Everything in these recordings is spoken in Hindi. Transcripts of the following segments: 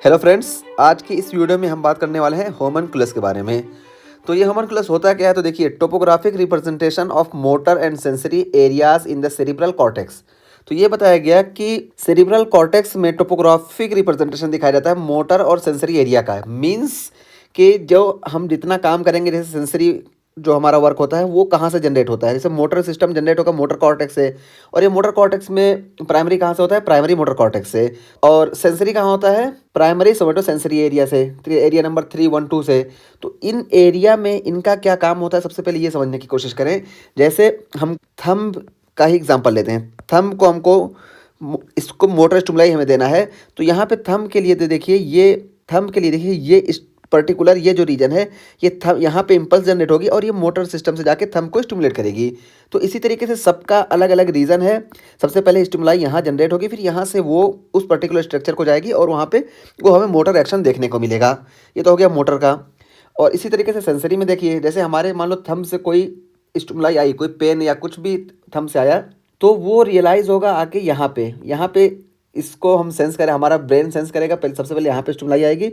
हेलो फ्रेंड्स, आज की इस वीडियो में हम बात करने वाले हैं होमनकुलस के बारे में। तो ये होमनकुलस होता क्या है, तो देखिए topographic representation of motor and sensory areas in the cerebral cortex. तो ये बताया गया कि सेरिब्रल कॉर्टेक्स में टोपोग्राफिक रिप्रेजेंटेशन दिखाया जाता है मोटर और सेंसरी एरिया का। मीन्स कि जो हम जितना काम करेंगे, जैसे सेंसरी जो हमारा वर्क होता है वो कहाँ से जनरेट होता है। जैसे मोटर सिस्टम जनरेट होगा मोटर कॉर्टेक्स से, और ये मोटर कॉर्टेक्स में प्राइमरी कहाँ से होता है, प्राइमरी मोटर कॉर्टेक्स से। और सेंसरी कहाँ होता है, प्राइमरी सोमेटो सेंसरी एरिया से, एरिया नंबर 312 से। तो इन एरिया में इनका क्या काम होता है, सबसे पहले ये समझने की कोशिश करें। जैसे हम थंब का ही एग्जांपल लेते हैं। थंब को हमको इसको मोटर स्टिमुलाई हमें देना है, तो यहाँ पे थंब के लिए देखिए, ये थंब के लिए देखिए, ये पर्टिकुलर ये जो रीजन है, ये थंब यहाँ पे इम्पल्स जनरेट होगी और ये मोटर सिस्टम से जाके थंब को स्टिमुलेट करेगी। तो इसी तरीके से सबका अलग अलग रीज़न है। सबसे पहले स्टिमुलाई यहाँ जनरेट होगी, फिर यहाँ से वो उस पर्टिकुलर स्ट्रक्चर को जाएगी और वहाँ पे वो हमें मोटर एक्शन देखने को मिलेगा। ये तो हो गया मोटर का। और इसी तरीके से सेंसरी में देखिए, जैसे हमारे मान लो थंब से कोई स्टिमुलाई आई, कोई पेन या कुछ भी थंब से आया, तो वो रियलाइज़ होगा आके यहाँ पे इसको हम सेंस करें, हमारा ब्रेन सेंस करेगा। पहले सबसे पहले यहाँ पे स्टिमुलाई आएगी,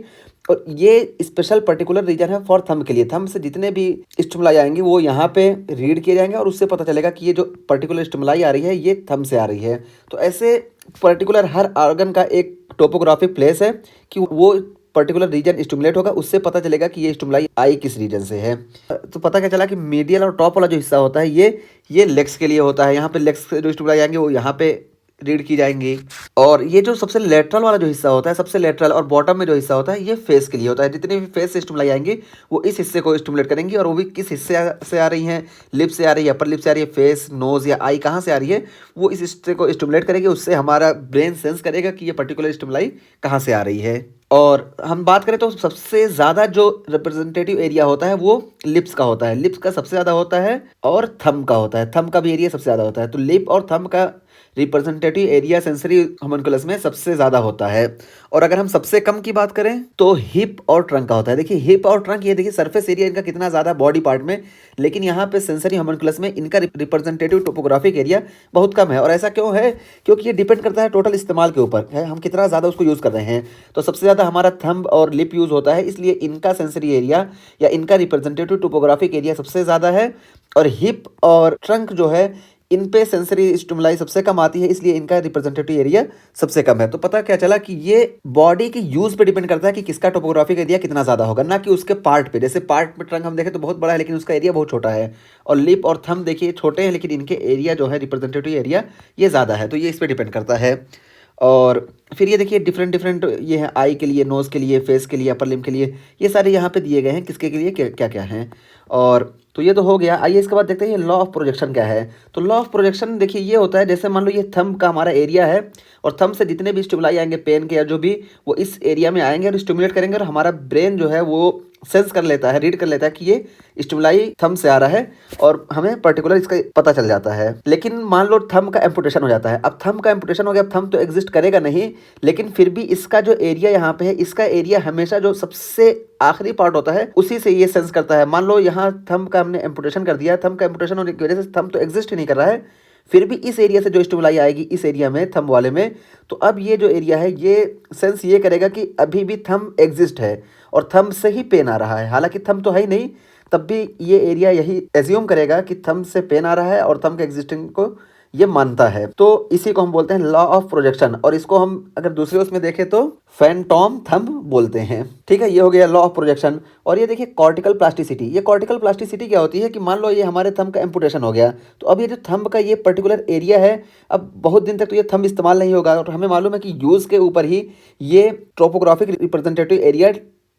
और ये स्पेशल पर्टिकुलर रीजन है फॉर थंब के लिए। थंब से जितने भी स्टिमुलाई आएंगी वो यहाँ पे रीड किए जाएंगे और उससे पता चलेगा कि ये जो पर्टिकुलर स्टिमुलाई आ रही है ये थंब से आ रही है। तो ऐसे पर्टिकुलर हर ऑर्गन का एक टोपोग्राफिक प्लेस है कि वो पर्टिकुलर रीजन स्टिमुलेट होगा, उससे पता चलेगा कि ये स्टिमुलाई आई किस रीजन से है। तो पता क्या चला कि मीडियल और टॉप वाला जो हिस्सा होता है ये लेग्स के लिए होता है। यहाँ पे लेग्स से जो स्टिमुलाई आएंगे वो यहाँ पे रीड की जाएंगी। और ये जो सबसे लेटरल वाला जो हिस्सा होता है, सबसे लेटरल और बॉटम में जो हिस्सा होता है, ये फेस के लिए होता है। जितने भी फेस से स्टिमुलाई आएंगी वो इस हिस्से को स्टिमुलेट करेंगी, और वो भी किस हिस्से से आ रही हैं, लिप से आ रही है, अपर लिप से आ रही है, फेस, नोज या आई कहाँ से आ रही है, वो इस हिस्से को स्टिमुलेट करेगी। उससे हमारा ब्रेन सेंस करेगा कि ये पर्टिकुलर स्टिमुलाई कहाँ से आ रही है। और हम बात करें तो सबसे ज़्यादा जो रिप्रेजेंटेटिव एरिया होता है वो लिप्स का होता है। लिप्स का सबसे ज़्यादा होता है और थंब का होता है। थंब का भी एरिया सबसे ज़्यादा होता है। तो लिप और थंब का रिप्रेजेंटेटिव एरिया सेंसरी होमनकुलस में सबसे ज़्यादा होता है। और अगर हम सबसे कम की बात करें तो हिप और ट्रंक का होता है। देखिए हिप और ट्रंक, ये देखिए सरफेस एरिया इनका कितना ज़्यादा बॉडी पार्ट में, लेकिन यहाँ पे सेंसरी होमनकुलस में इनका रिप्रेजेंटेटिव टोपोग्राफिक एरिया बहुत कम है। और ऐसा क्यों है, क्योंकि ये डिपेंड करता है टोटल इस्तेमाल के ऊपर है, हम कितना ज़्यादा उसको यूज़ कर रहे हैं। तो सबसे ज़्यादा हमारा थंब और लिप यूज़ होता है, इसलिए इनका सेंसरी एरिया या इनका रिप्रेजेंटेटिव टोपोग्राफिक एरिया सबसे ज़्यादा है। और हिप और ट्रंक जो है, इन पे सेंसरी स्टिमुलाई सबसे कम आती है, इसलिए इनका रिप्रेजेंटेटिव एरिया सबसे कम है। तो पता क्या चला कि ये बॉडी के यूज पे डिपेंड करता है कि किसका टोपोग्राफिक एरिया कितना ज़्यादा होगा, ना कि उसके पार्ट पे। जैसे पार्ट में ट्रंक हम देखें तो बहुत बड़ा है लेकिन उसका एरिया बहुत छोटा है, और लिप और थंब देखिए छोटे हैं लेकिन इनके एरिया जो है, रिप्रेजेंटेटिव एरिया, ये ज़्यादा है। तो ये इस पर डिपेंड करता है। और फिर ये देखिए डिफरेंट डिफरेंट ये है, आई के लिए, नोज़ के लिए, फेस के लिए, अपर लिम्ब के लिए, ये सारे यहाँ पे दिए गए हैं किसके के लिए क्या क्या हैं। और तो ये तो हो गया। आइए इसके बाद देखते हैं ये लॉ ऑफ प्रोजेक्शन क्या है। तो लॉ ऑफ प्रोजेक्शन देखिए ये होता है, जैसे मान लो ये थंब का हमारा एरिया है, और थंब से जितने भी स्टिमुलाई आएंगे पेन के या जो भी, वो इस एरिया में आएंगे और स्टिमुलेट करेंगे, और हमारा ब्रेन जो है वो सेंस कर लेता है, रीड कर लेता है कि ये स्टिमुलाई थंब से आ रहा है, और हमें पर्टिकुलर इसका पता चल जाता है। लेकिन मान लो थंब का एम्पुटेशन हो जाता है। अब थंब का एम्पुटेशन हो गया, अब थंब तो एग्जिस्ट करेगा नहीं, लेकिन फिर भी इसका जो एरिया यहाँ पे है, इसका एरिया हमेशा जो सबसे आखिरी पार्ट होता है उसी से ये सेंस करता है। मान लो यहाँ थंब का हमने एम्पुटेशन कर दिया, थंब का एम्पुटेशन होने की वजह से थंब तो एग्जिस्ट ही नहीं कर रहा है, फिर भी इस एरिया से जो स्टिमुलाई आएगी इस एरिया में, थंब वाले में, तो अब ये जो एरिया है ये सेंस ये करेगा कि अभी भी थंब एग्जिस्ट है और थंब से ही पेन आ रहा है। हालांकि थंब तो है ही नहीं, तब भी ये एरिया यही एज्यूम करेगा कि थंब से पेन आ रहा है और थंब के एग्जिस्टिंग को ये मानता है। तो इसी को हम बोलते हैं लॉ ऑफ प्रोजेक्शन, और इसको हम अगर दूसरे उसमें देखें तो फैंटोम थंब बोलते हैं। ठीक है, ये हो गया लॉ ऑफ प्रोजेक्शन। और ये देखिए कॉर्टिकल प्लास्टिसिटी। ये कॉर्टिकल प्लास्टिसिटी क्या होती है कि मान लो ये हमारे थंब का एम्पुटेशन हो गया, तो अब ये जो थंब का ये पर्टिकुलर एरिया है, अब बहुत दिन तक तो ये थंब इस्तेमाल नहीं होगा, और हमें मालूम है कि यूज़ के ऊपर ही ये ट्रोपोग्राफिक रिप्रेजेंटेटिव एरिया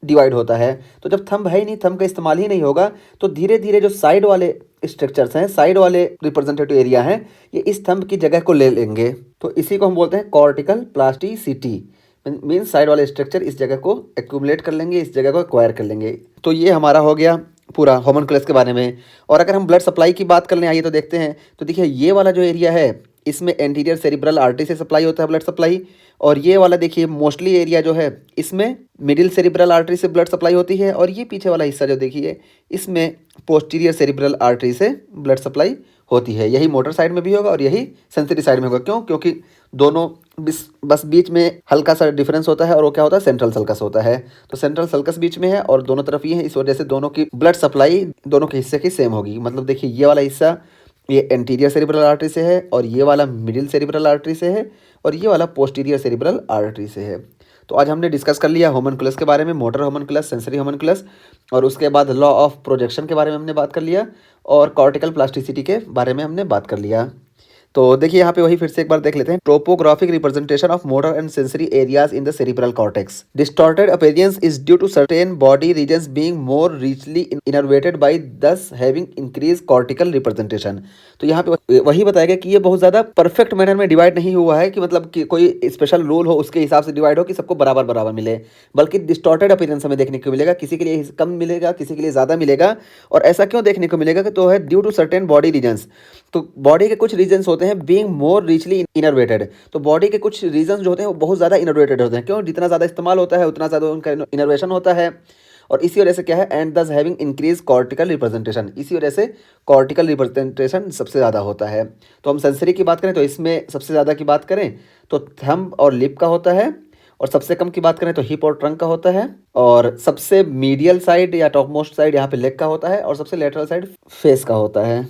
डिवाइड होता है। तो जब थंब है ही नहीं, थंब का इस्तेमाल ही नहीं होगा, तो धीरे धीरे जो साइड वाले स्ट्रक्चर्स हैं, साइड वाले रिप्रेजेंटेटिव एरिया हैं, ये इस थंब की जगह को ले लेंगे। तो इसी को हम बोलते हैं कॉर्टिकल प्लास्टिसिटी। मीन्स साइड वाले स्ट्रक्चर इस जगह को एक्यूमुलेट कर लेंगे, इस जगह को एक्वायर कर लेंगे। तो ये हमारा हो गया पूरा होमनकुलस के बारे में। और अगर हम ब्लड सप्लाई की बात कर लें, आइए तो देखते हैं। तो देखिए ये वाला जो एरिया है, इसमें एंटीरियर सेरिब्रल आर्टरी से सप्लाई होता है ब्लड सप्लाई। और ये वाला देखिए मोस्टली एरिया जो है, इसमें मिडिल सेरिब्रल आर्टरी से ब्लड सप्लाई होती है। और ये पीछे वाला हिस्सा जो देखिए, इसमें पोस्टीरियर सेरिब्रल आर्टरी से ब्लड सप्लाई होती है। यही मोटर साइड में भी होगा और यही सेंसरी साइड में होगा। क्यों? क्योंकि दोनों बस बीच में हल्का सा डिफरेंस होता है और वो क्या होता है, सेंट्रल सल्कस होता है। तो सेंट्रल सल्कस बीच में है और दोनों तरफ ये है, इस वजह से दोनों की ब्लड सप्लाई दोनों के हिस्से की सेम होगी। मतलब देखिए ये वाला हिस्सा ये एंटीरियर सेरिब्रल आर्टरी से है और ये वाला मिडिल सेरिब्रल आर्टरी से है और ये वाला पोस्टीरियर सेरिब्रल आर्टरी से है। तो आज हमने डिस्कस कर लिया होमनकुलस के बारे में, मोटर होमनकुलस, सेंसरी होमनकुलस, और उसके बाद लॉ ऑफ प्रोजेक्शन के बारे में हमने बात कर लिया और कॉर्टिकल प्लास्टिसिटी के बारे में हमने बात कर लिया। तो देखिए यहाँ पे वही फिर से एक बार देख लेते हैं। Topographic representation of motor and sensory areas in the cerebral cortex. Distorted appearance is due to certain body regions being more richly innervated by those having increase cortical representation. तो यहाँ पे वही बताया गया कि ये बहुत ज़्यादा परफेक्ट मैनर में डिवाइड नहीं हुआ है कि मतलब कि कोई स्पेशल रूल हो उसके हिसाब से डिवाइड हो कि सबको बराबर बराबर मिले, बल्कि डिस्टॉर्टेड अपीयरेंस हमें देखने को मिलेगा, किसी के लिए कम मिलेगा, किसी के लिए ज़्यादा मिलेगा। और ऐसा क्यों देखने को मिलेगा कि तो है due to certain body regions. तो बॉडी के कुछ रीजन्स होते हैं बीइंग मोर रिचली इनर्वेटेड। तो बॉडी के कुछ रीजन्स जो होते हैं वो बहुत ज़्यादा इनर्वेटेड होते हैं। क्यों? जितना ज़्यादा इस्तेमाल होता है उतना ज़्यादा उनका इनर्वेशन होता है और इसी वजह से क्या है, एंड दस हैविंग इंक्रीज कॉर्टिकल रिप्रेजेंटेशन, इसी वजह से कॉर्टिकल रिप्रेजेंटेशन सबसे ज़्यादा होता है। तो हम सेंसरी की बात करें तो इसमें सबसे ज़्यादा की बात करें तो थंब और लिप का होता है, और सबसे कम की बात करें तो हिप और ट्रंक का होता है, और सबसे मीडियल साइड या टॉप मोस्ट साइड यहाँ पे लेग का होता है, और सबसे लेटरल साइड फेस का होता है।